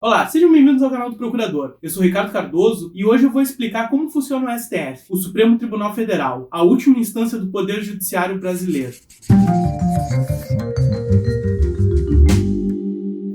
Olá, sejam bem-vindos ao canal do Procurador. Eu sou Ricardo Cardoso e hoje eu vou explicar como funciona o STF, o Supremo Tribunal Federal, a última instância do Poder Judiciário brasileiro.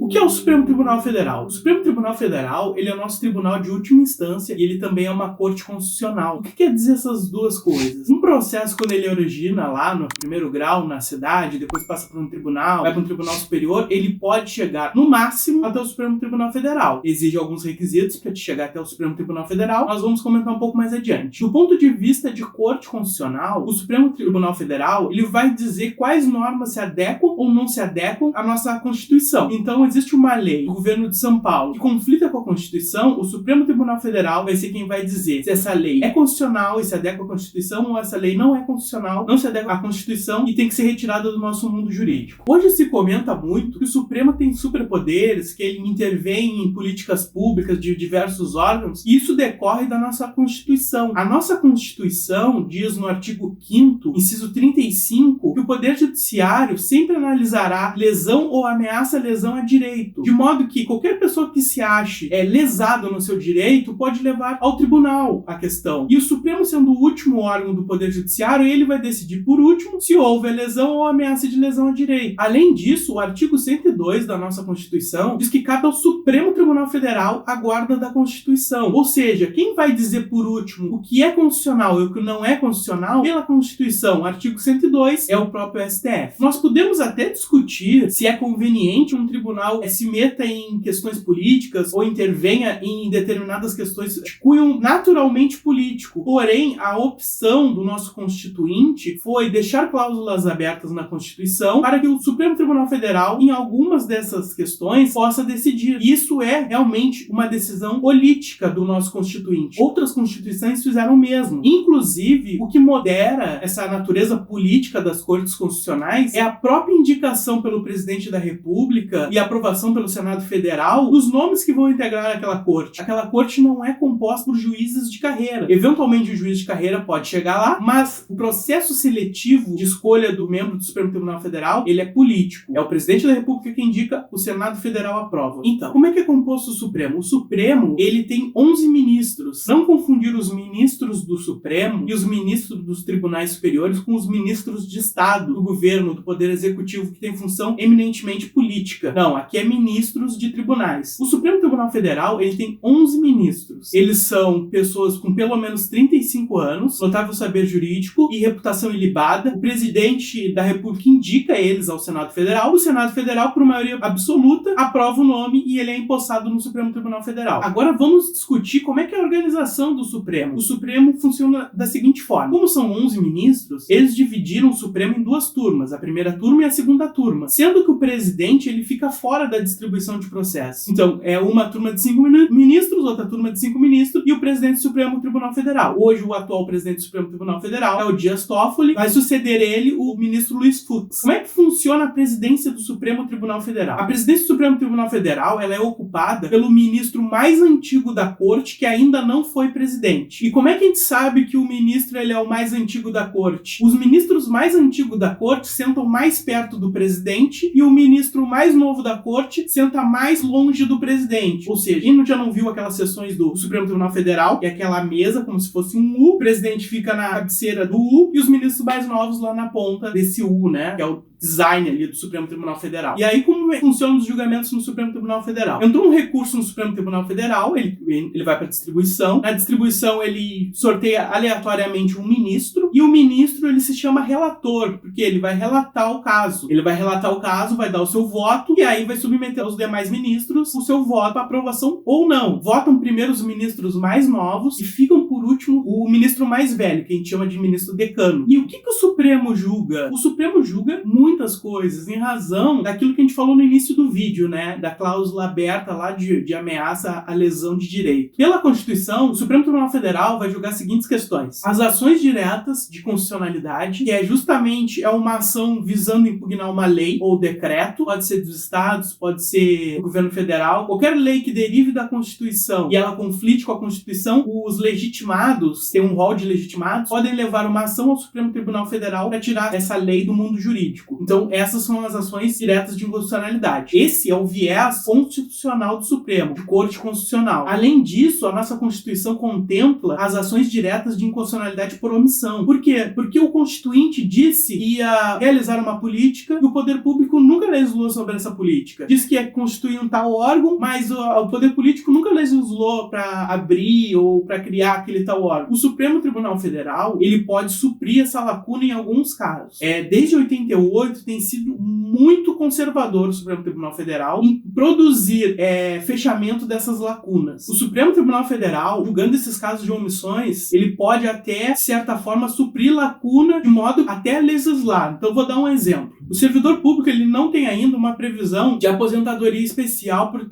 O que é o Supremo Tribunal Federal? O Supremo Tribunal Federal, ele é o nosso tribunal de última instância e ele também é uma corte constitucional. O que quer dizer essas duas coisas? Um processo, quando ele origina lá no primeiro grau, na cidade, depois passa por um tribunal, vai para um tribunal superior, ele pode chegar, no máximo, até o Supremo Tribunal Federal. Exige alguns requisitos para te chegar até o Supremo Tribunal Federal, nós vamos comentar um pouco mais adiante. Do ponto de vista de corte constitucional, o Supremo Tribunal Federal, ele vai dizer quais normas se adequam ou não se adequam à nossa Constituição. Então, existe uma lei do governo de São Paulo que conflita com a Constituição, o Supremo Tribunal Federal vai ser quem vai dizer se essa lei é constitucional e se adequa à Constituição ou essa lei não é constitucional, não se adequa à Constituição e tem que ser retirada do nosso mundo jurídico. Hoje se comenta muito que o Supremo tem superpoderes, que ele intervém em políticas públicas de diversos órgãos, e isso decorre da nossa Constituição. A nossa Constituição diz no artigo 5º, inciso 35, que o Poder Judiciário sempre analisará lesão ou ameaça à lesão a direito, de modo que qualquer pessoa que se ache lesado no seu direito pode levar ao tribunal a questão. E o Supremo, sendo o último órgão do Poder Judiciário, ele vai decidir por último se houve a lesão ou ameaça de lesão a direito. Além disso, o artigo 102 da nossa Constituição diz que cabe ao Supremo Tribunal Federal a guarda da Constituição. Ou seja, quem vai dizer por último o que é constitucional e o que não é constitucional pela Constituição, o artigo 102, é o próprio STF. Nós podemos até discutir se é conveniente um tribunal se meta em questões políticas ou intervenha em determinadas questões de cunho naturalmente político. Porém, a opção do nosso constituinte foi deixar cláusulas abertas na Constituição para que o Supremo Tribunal Federal, em algumas dessas questões, possa decidir. Isso é realmente uma decisão política do nosso constituinte. Outras constituições fizeram o mesmo. Inclusive, o que modera essa natureza política das cortes constitucionais é a própria indicação pelo presidente da República e aprovação pelo Senado Federal dos nomes que vão integrar aquela corte. Aquela corte não é composta por juízes de carreira. Eventualmente o juiz de carreira pode chegar lá, mas o processo seletivo de escolha do membro do Supremo Tribunal Federal, ele é político. É o presidente da República que indica, o Senado Federal aprova. Então, como é que é composto o Supremo? O Supremo, ele tem 11 ministros. Não confundir os ministros do Supremo e os ministros dos tribunais superiores com os ministros de Estado, do governo, do Poder Executivo, que tem função eminentemente política. Não, aqui é ministros de tribunais. O Supremo Tribunal Federal, ele tem 11 ministros. Eles são pessoas com pelo menos 35 anos, notável saber jurídico e reputação ilibada. O presidente da República indica eles ao Senado Federal. O Senado Federal, por maioria absoluta, aprova o nome e ele é empossado no Supremo Tribunal Federal. Agora vamos discutir como é que é a organização do Supremo. O Supremo funciona da seguinte forma. Como são 11 ministros, eles dividiram o Supremo em duas turmas, a primeira turma e a segunda turma, sendo que o presidente ele fica fora da distribuição de processo. Então, é uma turma de 5 ministros, outra turma de 5 ministros e o presidente do Supremo Tribunal Federal. Hoje, o atual presidente do Supremo Tribunal Federal é o Dias Toffoli, vai suceder ele o ministro Luiz Fux. Como é que funciona a presidência do Supremo Tribunal Federal? A presidência do Supremo Tribunal Federal, ela é ocupada pelo ministro mais antigo da corte que ainda não foi presidente. E como é que a gente sabe que o ministro ele é o mais antigo da corte? Os ministros mais antigos da corte sentam mais perto do presidente e o ministro mais novo da corte senta mais longe do presidente. Ou seja, quem já não viu aquelas sessões do Supremo Tribunal Federal, que é aquela mesa como se fosse um U, o presidente fica na cabeceira do U e os ministros mais novos lá na ponta desse U, né? Que é o design ali do Supremo Tribunal Federal. E aí, como funcionam os julgamentos no Supremo Tribunal Federal? Entrou um recurso no Supremo Tribunal Federal, ele vai para distribuição. Na distribuição, ele sorteia aleatoriamente um ministro, e o ministro, ele se chama relator, porque ele vai relatar o caso. Ele vai relatar o caso, vai dar o seu voto, e aí vai submeter aos demais ministros o seu voto para aprovação ou não. Votam primeiro os ministros mais novos e ficam, por último, o ministro mais velho, que a gente chama de ministro decano. E o que o Supremo julga? O Supremo julga muitas coisas, em razão daquilo que a gente falou no início do vídeo, né? Da cláusula aberta lá de ameaça à lesão de direito. Pela Constituição, o Supremo Tribunal Federal vai julgar as seguintes questões. As ações diretas de constitucionalidade, que é justamente uma ação visando impugnar uma lei ou decreto, pode ser dos estados, pode ser do governo federal, qualquer lei que derive da Constituição e ela conflite com a Constituição, os legitimados legitimados, tem um rol de legitimados, podem levar uma ação ao Supremo Tribunal Federal para tirar essa lei do mundo jurídico. Então, essas são as ações diretas de inconstitucionalidade. Esse é o viés constitucional do Supremo, de Corte Constitucional. Além disso, a nossa Constituição contempla as ações diretas de inconstitucionalidade por omissão. Por quê? Porque o Constituinte disse que ia realizar uma política e o poder público nunca legislou sobre essa política. Diz que ia constituir um tal órgão, mas o poder político nunca legislou para abrir ou para criar aquele tal órgão. O Supremo Tribunal Federal, ele pode suprir essa lacuna em alguns casos. Desde 88 tem sido muito conservador o Supremo Tribunal Federal em produzir fechamento dessas lacunas. O Supremo Tribunal Federal, julgando esses casos de omissões, ele pode até, de certa forma, suprir lacuna de modo até legislar. Então, vou dar um exemplo. O servidor público ele não tem ainda uma previsão de aposentadoria especial por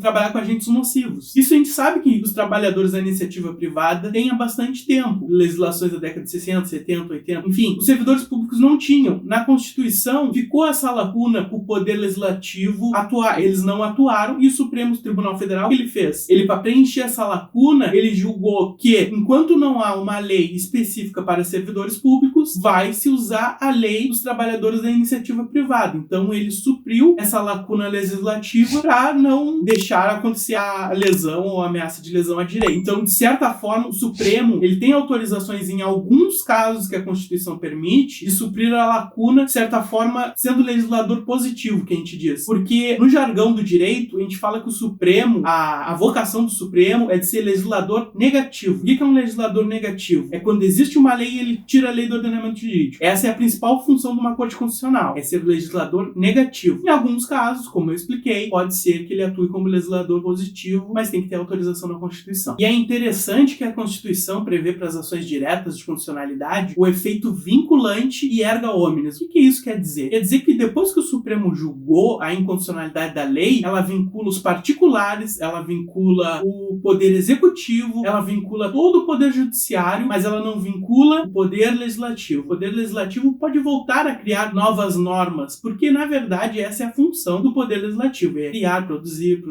trabalhar com agentes nocivos. Isso a gente sabe que os trabalhadores da iniciativa privada têm há bastante tempo. Legislações da década de 60, 70, 80, enfim. Os servidores públicos não tinham. Na Constituição, ficou essa lacuna para o Poder Legislativo atuar. Eles não atuaram e o Supremo Tribunal Federal, o que ele fez? Ele, para preencher essa lacuna, ele julgou que, enquanto não há uma lei específica para servidores públicos, vai se usar a lei dos trabalhadores da iniciativa privada. Então, ele supriu essa lacuna legislativa para não deixar acontecer a lesão ou a ameaça de lesão à direita. Então, de certa forma, o Supremo ele tem autorizações em alguns casos que a Constituição permite de suprir a lacuna, de certa forma, sendo legislador positivo, que a gente diz. Porque, no jargão do direito, a gente fala que o Supremo, a vocação do Supremo é de ser legislador negativo. O que é um legislador negativo? É quando existe uma lei e ele tira a lei do ordenamento jurídico. Essa é a principal função de uma corte constitucional, é ser legislador negativo. Em alguns casos, como eu expliquei, pode ser que ele atue como legislador positivo, mas tem que ter autorização na Constituição. E é interessante que a Constituição prevê para as ações diretas de constitucionalidade o efeito vinculante e erga omnes. O que isso quer dizer? Quer dizer que depois que o Supremo julgou a inconstitucionalidade da lei, ela vincula os particulares, ela vincula o poder executivo, ela vincula todo o poder judiciário, mas ela não vincula o poder legislativo. O poder legislativo pode voltar a criar novas normas, porque na verdade essa é a função do poder legislativo, é criar, produzir,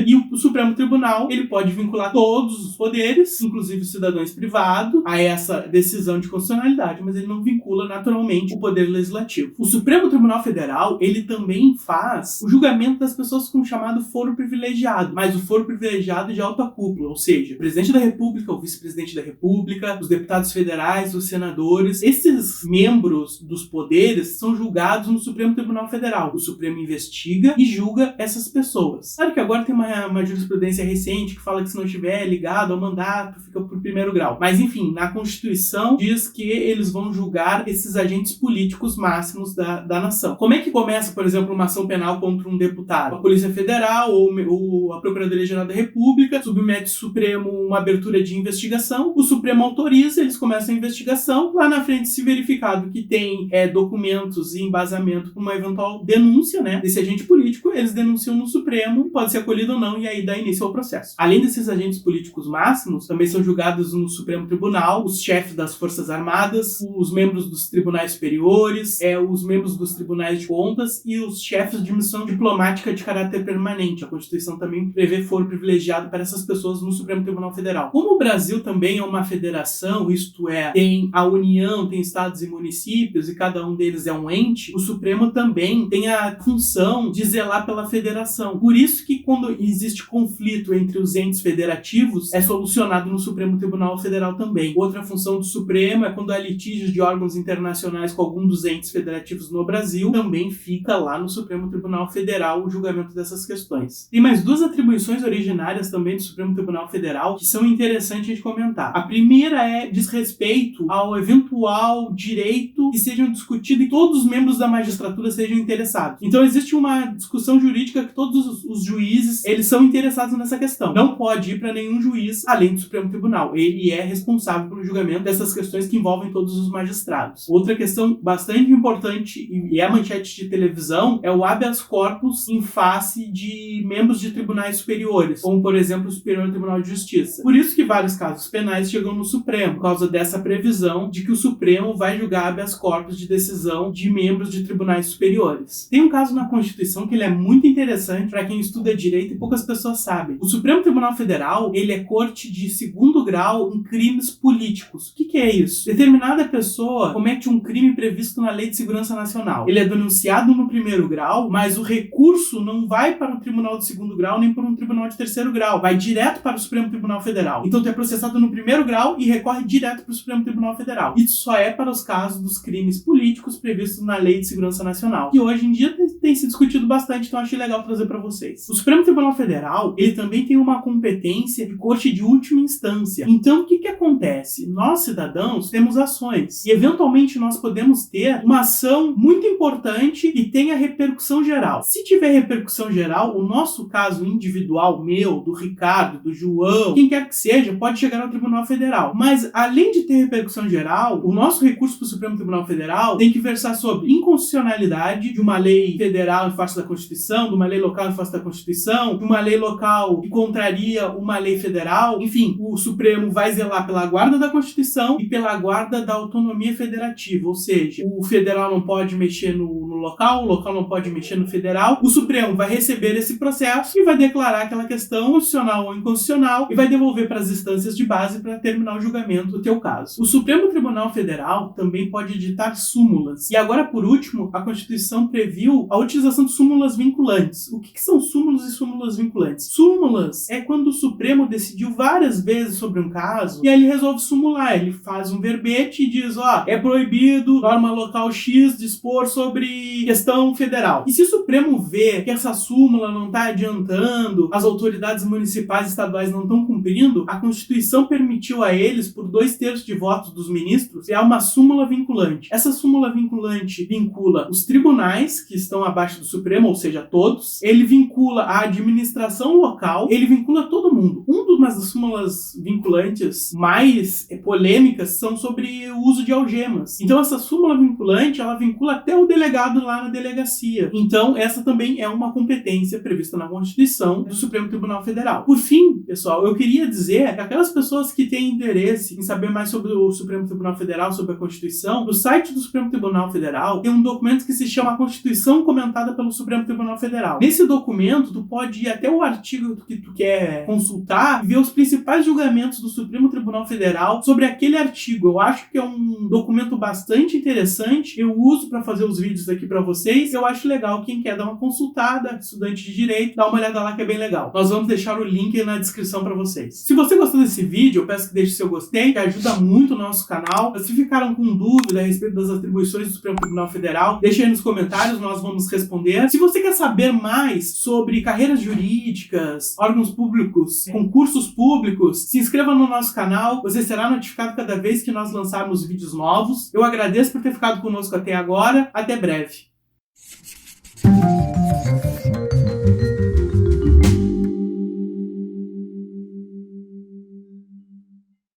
e o Supremo Tribunal, ele pode vincular todos os poderes, inclusive os cidadãos privados, a essa decisão de constitucionalidade, mas ele não vincula naturalmente o poder legislativo. O Supremo Tribunal Federal, ele também faz o julgamento das pessoas com o chamado foro privilegiado, mas o foro privilegiado de alta cúpula, ou seja, o presidente da República, o vice-presidente da República, os deputados federais, os senadores, esses membros dos poderes são julgados no Supremo Tribunal Federal. O Supremo investiga e julga essas pessoas. Claro que agora tem uma jurisprudência recente que fala que se não estiver ligado ao mandato, fica por primeiro grau. Mas enfim, na Constituição diz que eles vão julgar esses agentes políticos máximos da nação. Como é que começa, por exemplo, uma ação penal contra um deputado? A Polícia Federal ou a Procuradoria-Geral da República submete ao Supremo uma abertura de investigação, o Supremo autoriza, eles começam a investigação, lá na frente se verificado que tem documentos e embasamento para uma eventual denúncia, né, desse agente político, eles denunciam no Supremo, pode ser acolhido ou não, e aí dá início ao processo. Além desses agentes políticos máximos, também são julgados no Supremo Tribunal os chefes das Forças Armadas, os membros dos tribunais superiores, os membros dos tribunais de contas e os chefes de missão diplomática de caráter permanente. A Constituição também prevê foro privilegiado para essas pessoas no Supremo Tribunal Federal. Como o Brasil também é uma federação, isto é, tem a União, tem estados e municípios e cada um deles é um ente, o Supremo também tem a função de zelar pela federação. Por isso que quando existe conflito entre os entes federativos, é solucionado no Supremo Tribunal Federal também. Outra função do Supremo é quando há litígios de órgãos internacionais com algum dos entes federativos no Brasil, também fica lá no Supremo Tribunal Federal o julgamento dessas questões. Tem mais duas atribuições originárias também do Supremo Tribunal Federal que são interessantes de comentar. A primeira diz respeito ao eventual direito que sejam discutidos e todos os membros da magistratura sejam interessados. Então existe uma discussão jurídica que todos os juízes, eles são interessados nessa questão. Não pode ir para nenhum juiz além do Supremo Tribunal. Ele é responsável pelo julgamento dessas questões que envolvem todos os magistrados. Outra questão bastante importante e é a manchete de televisão é o habeas corpus em face de membros de tribunais superiores, como por exemplo o Superior Tribunal de Justiça. Por isso que vários casos penais chegam no Supremo, por causa dessa previsão de que o Supremo vai julgar habeas corpus de decisão decisão de membros de tribunais superiores. Tem um caso na Constituição que ele é muito interessante para quem estuda direito e poucas pessoas sabem. O Supremo Tribunal Federal, ele é corte de segundo grau em crimes políticos. O que é isso? Determinada pessoa comete um crime previsto na Lei de Segurança Nacional. Ele é denunciado no primeiro grau, mas o recurso não vai para o Tribunal de segundo grau nem para um Tribunal de terceiro grau. Vai direto para o Supremo Tribunal Federal. Então tu é processado no primeiro grau e recorre direto para o Supremo Tribunal Federal. Isso só é para os casos dos crimes políticos previstos na Lei de Segurança Nacional. E hoje em dia tem se discutido bastante, então achei legal trazer para vocês. O Supremo Tribunal Federal, ele também tem uma competência de corte de última instância. Então o que acontece? Nós, cidadãos, temos ações. E eventualmente nós podemos ter uma ação muito importante e tenha repercussão geral. Se tiver repercussão geral, o nosso caso individual, meu, do Ricardo, do João, quem quer que seja, pode chegar ao Tribunal Federal. Mas, além de ter repercussão geral, o nosso recurso para o Supremo Tribunal Federal tem que versar sobre inconstitucionalidade de uma lei federal em face da Constituição, de uma lei local em face da Constituição, de uma lei local que contraria uma lei federal. Enfim, o Supremo vai zelar pela guarda da Constituição e pela guarda da autonomia federativa, ou seja, o federal não pode mexer no local, o local não pode mexer no federal. O Supremo vai receber esse processo e vai declarar aquela questão constitucional ou inconstitucional e vai devolver para as instâncias de base para terminar o julgamento do teu caso. O Supremo Tribunal Federal também pode editar súmulas. E agora, por último, a Constituição previu a utilização de súmulas vinculantes. O que são súmulas e súmulas vinculantes? Súmulas é quando o Supremo decidiu várias vezes sobre um caso e aí ele resolve sumular. Ele faz um verbete e diz, é proibido norma local X dispor sobre questão federal. E se o Supremo vê que essa súmula não está adiantando, as autoridades municipais e estaduais não estão cumprindo, a Constituição permitiu a eles, por 2/3 de votos dos ministros, criar uma súmula vinculante. Essa súmula vinculante vincula os tribunais que estão abaixo do Supremo, ou seja, todos. Ele vincula a administração local, ele vincula todo mundo. Uma das súmulas vinculantes mais polêmicas são sobre o uso de algemas. Então essa súmula vinculante, ela vincula até o delegado lá na delegacia. Então essa também é uma competência prevista na Constituição do Supremo Tribunal Federal. Por fim, pessoal, eu queria dizer que aquelas pessoas que têm interesse em saber mais sobre o Supremo Tribunal Federal, sobre a Constituição, no site do Supremo Tribunal Federal tem um documento que se chama Constituição Comentada pelo Supremo Tribunal Federal. Nesse documento, tu pode ir até o artigo que tu quer consultar e ver os principais julgamentos do Supremo Tribunal Federal sobre aquele artigo. Eu acho que é um documento bastante interessante. Eu uso para fazer os vídeos aqui para vocês. Eu acho legal quem quer dar uma consultada, estudante de direito, dá uma olhada lá que é bem legal. Nós vamos deixar o link na descrição para vocês. Se você gostou desse vídeo, eu peço que deixe seu gostei, que ajuda muito o nosso canal. Se ficaram com dúvida a respeito das atribuições do Supremo Tribunal Federal, deixe aí nos comentários, nós vamos responder. Se você quer saber mais sobre carreiras jurídicas, órgãos públicos, concursos públicos, se inscreva no nosso canal, você será notificado cada vez que nós lançarmos vídeos novos. Eu agradeço por ter ficado conosco até agora. Até breve.